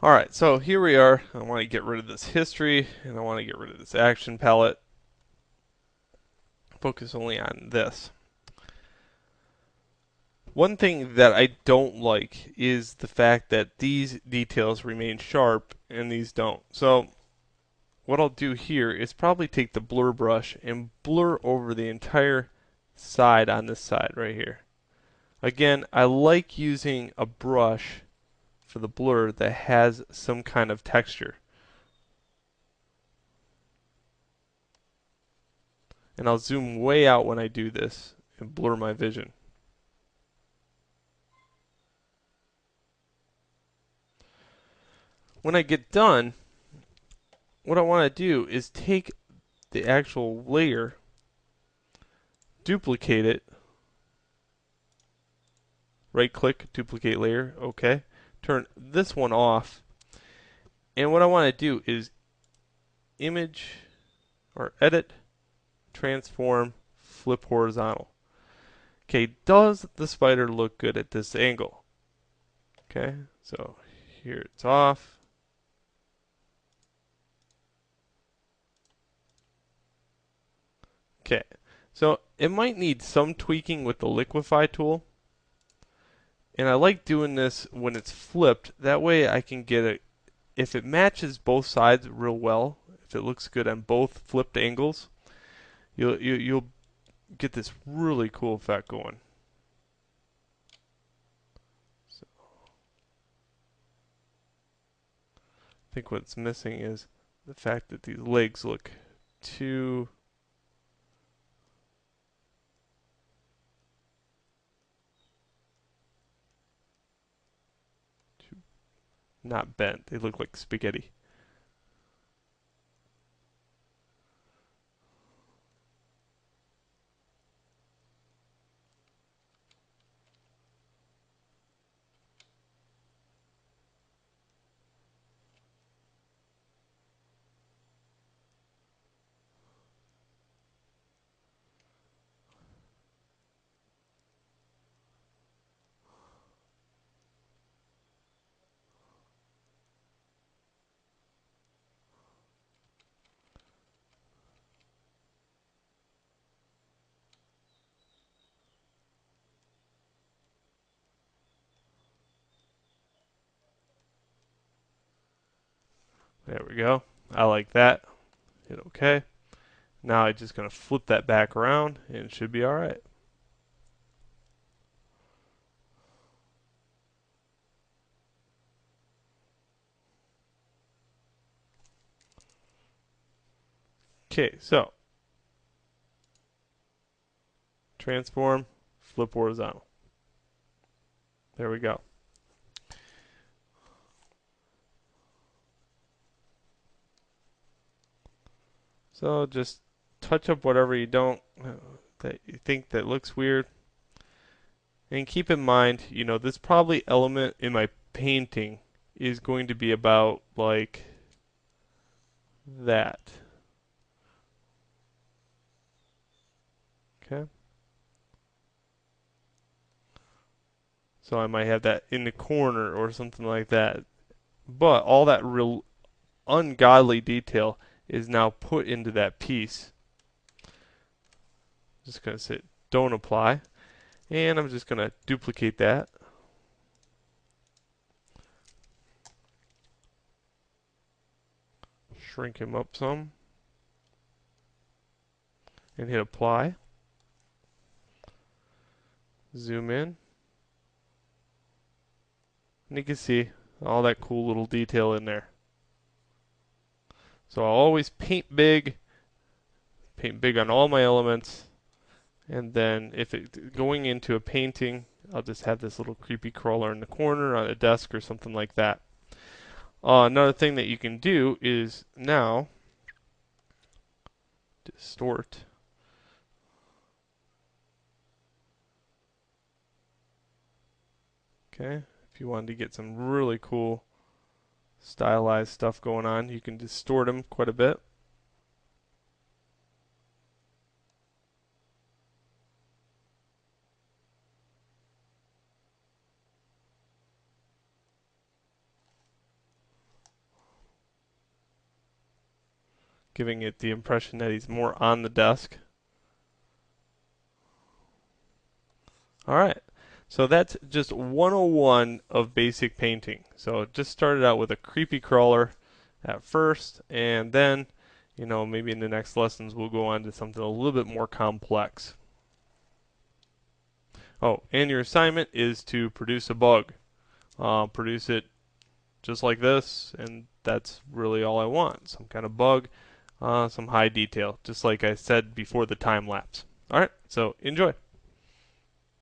Alright, so here we are. I want to get rid of this history, and I want to get rid of this action palette. Focus only on this. One thing that I don't like is the fact that these details remain sharp and these don't. So what I'll do here is probably take the blur brush and blur over the entire side on this side right here. Again, I like using a brush for the blur that has some kind of texture. And I'll zoom way out when I do this and blur my vision. When I get done, what I want to do is take the actual layer, duplicate it, right click, duplicate layer, okay. Turn this one off. And what I want to do is image or edit, transform, flip horizontal. Okay, does the spider look good at this angle? Okay, so here it's off. Okay, so it might need some tweaking with the liquify tool. And I like doing this when it's flipped. That way I can get it, if it matches both sides real well, if it looks good on both flipped angles, you'll get this really cool effect going. So I think what's missing is the fact that these legs look too not bent. They look like spaghetti. There we go. I like that. Hit OK. Now I'm just going to flip that back around and it should be alright. Okay, so transform, flip horizontal. There we go. So just touch up whatever you don't that you think that looks weird. And keep in mind, this probably element in my painting is going to be about like that. Okay? So I might have that in the corner or something like that. But all that real ungodly detail is now put into that piece. Just going to say don't apply. And I'm just going to duplicate that. Shrink him up some. And hit apply. Zoom in. And you can see all that cool little detail in there. So I'll always paint big on all my elements. And then if it going into a painting, I'll just have this little creepy crawler in the corner on a desk or something like that. Another thing that you can do is now distort. Okay, if you wanted to get some really cool stylized stuff going on, you can distort them quite a bit. giving it the impression that he's more on the desk. Alright, so that's just 101 of basic painting. So it just started out with a creepy crawler at first, and then, maybe in the next lessons we'll go on to something a little bit more complex. Oh, and your assignment is to produce a bug. Produce it just like this, and that's really all I want. Some kind of bug, some high detail, just like I said before the time lapse. Alright, so enjoy.